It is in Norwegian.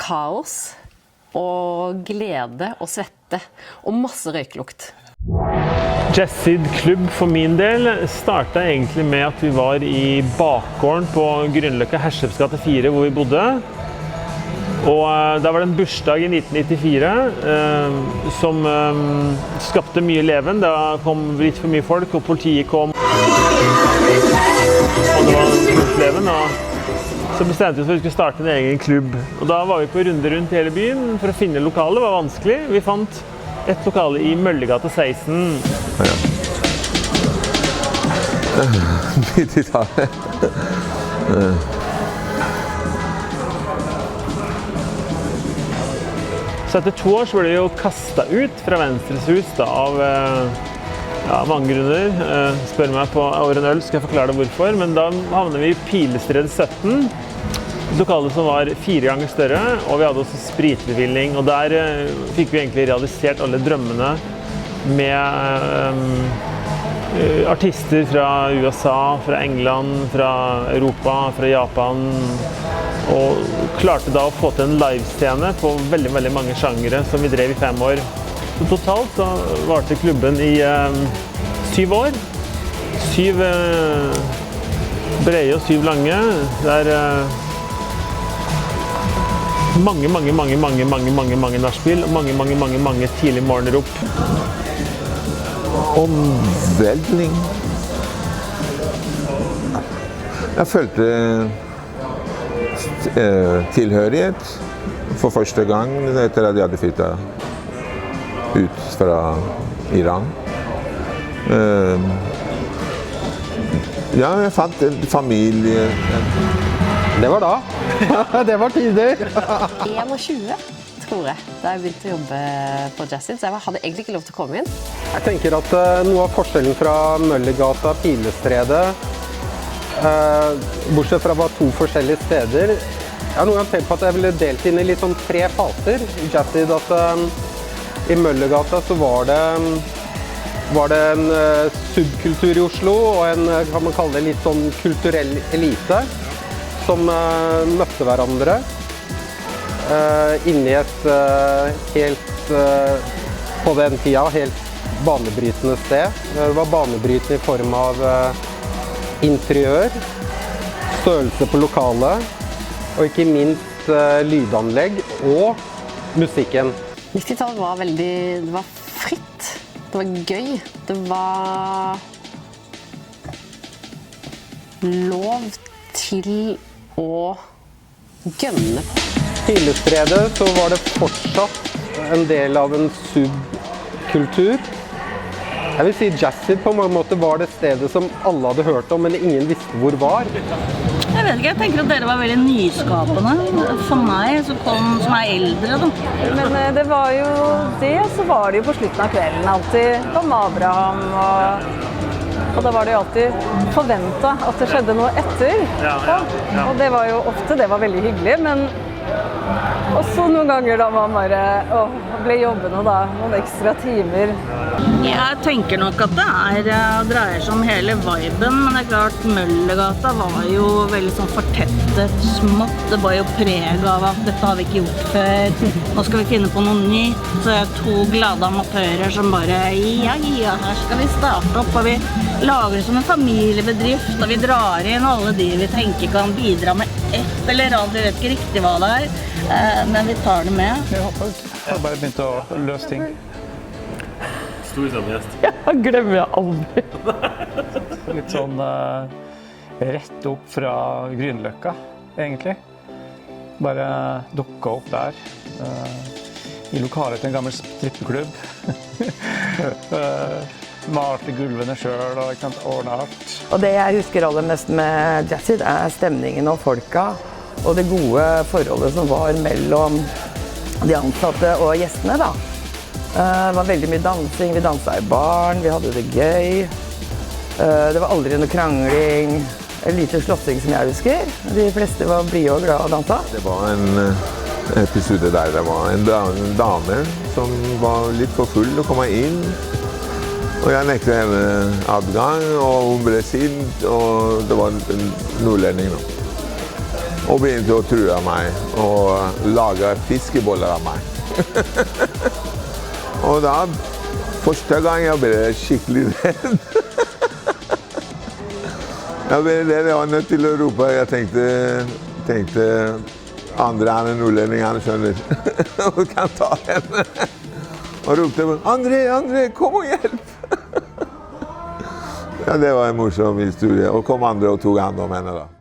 Kaos og glede og svette og masse røyklukt. Jazzid klubb for min del startet egentlig med at vi var i bakgården på Grünerløkka, Herseps gate 4, hvor vi bodde. Og da var det en bursdag i 1994 som skapte mye leven. Da kom litt for mye folk, og politiet kom. Og det var litt leven, og så bestemte vi oss for at vi skulle starte en egen klubb. Og da var vi på runde rundt i hele byen for å finne lokale. Det var vanskelig. Vi fant et lokale i Møllergata 16. Ja. Midt i tallet. Så etter 2 år så ble vi jo kastet ut fra Venstres hus da, av mange grunner. Spør meg på over en øl, skal jeg forklare deg hvorfor. Men da havnet vi i Pilestred 17. Et lokale som var 4 ganger større, og vi hadde også spritbevilling. Og der fikk vi egentlig realisert alle drømmene med artister fra USA, fra England, fra Europa, fra Japan. Og klarte da å få til en livescene på veldig, veldig mange sjangere som vi drev i 5 år. Så totalt så varte klubben i 7 år. 7 brede og 7 lange. Det er mange nachspiel, mange tidlig morgenrop. Omveltning. Jeg følte tilhørighet for første gang etter at jeg hadde flyttet ut fra Iran. Ja, jeg fant en familie. Det var da. Det var tider. 21, tror jeg, da jeg begynte å jobbe på Jazzid, så jeg hadde egentlig ikke lov til å komme inn. Jeg tenker at noe av forskjellen fra Møllergata, Pilestredet, bortsett fra det var 2 forskjellige steder, jeg har noen gang tenkt på at jeg ville delt inn i litt sånn 3 faser i Jazzid. At i Møllergata så var det en subkultur i Oslo og en, kan man kalle det, litt sånn kulturell elite som møtte hverandre inni et helt, på den tida, helt banebrytende sted. Det var banebrytende i form av interiør, størrelse på lokalet, og ikke minst lydanlegg og musikken. 90-tallet var det var fritt, det var gøy, det var lov til å gønne på. Pilestredet så var det fortsatt en del av en subkultur. Jeg vil si Jazzid på mange måter var det stedet som alle hadde hørt om, men ingen visste hvor var. Jeg vet ikke, jeg tenker at dere var veldig nyskapende for meg, som er eldre. Da. Men det var jo det, så var det jo på slutten av kvelden alltid om Abraham, og da var det jo alltid forventet at det skjedde noe etter. Ja. Og det var jo ofte, det var veldig hyggelig, men også noen ganger da man bare ble jobbende da, noen ekstra timer. Jeg tenker nok at det dreier seg om hele viben, men det er klart Møllergata var jo veldig sånn fortettet, smått. Det var jo preg av at dette har vi ikke gjort før, nå skal vi finne på noe nytt. Så det er 2 glade amatører som bare, ja, her skal vi starte opp, og vi lager det som en familiebedrift, og vi drar inn alle de vi tenker kan bidra med ett eller annet, vi vet ikke riktig hva det men vi tar det med. Jeg har bare begynt å løse ting. Stor samgjest. Ja, glemmer jeg aldri. Litt sånn rett opp fra Grünerløkka, egentlig. Bare dukket opp der. I lokalet til en gammel strippeklubb. Malte gulvene selv og ordnet alt. Og det jeg husker aller mest med Jazzid stemningen og folka, og det gode forholdet som var mellom de ansatte og gjestene da. Det var veldig mye dansing, vi danset i baren, vi hadde det gøy. Det var aldri noe krangling, lite slåssing som jeg husker. De fleste var blide og glade og dansa. Det var en episode der det var en dame som var litt for full og kom inn. Og jeg nektet henne adgang, og hun ble sint, og det var en nordlending nå. Og begynte å true meg og lage fiskeboller av meg. Og da, første gang jeg ble skikkelig redd. Jeg ble redd, jeg var nødt til å rope. Jeg tenkte andre er en nordlending, han skjønner. Og kan ta henne. Og ropte, André, kom og hjelp! Ja, det var en morsom historie. Og kom andre og tog hand om henne da.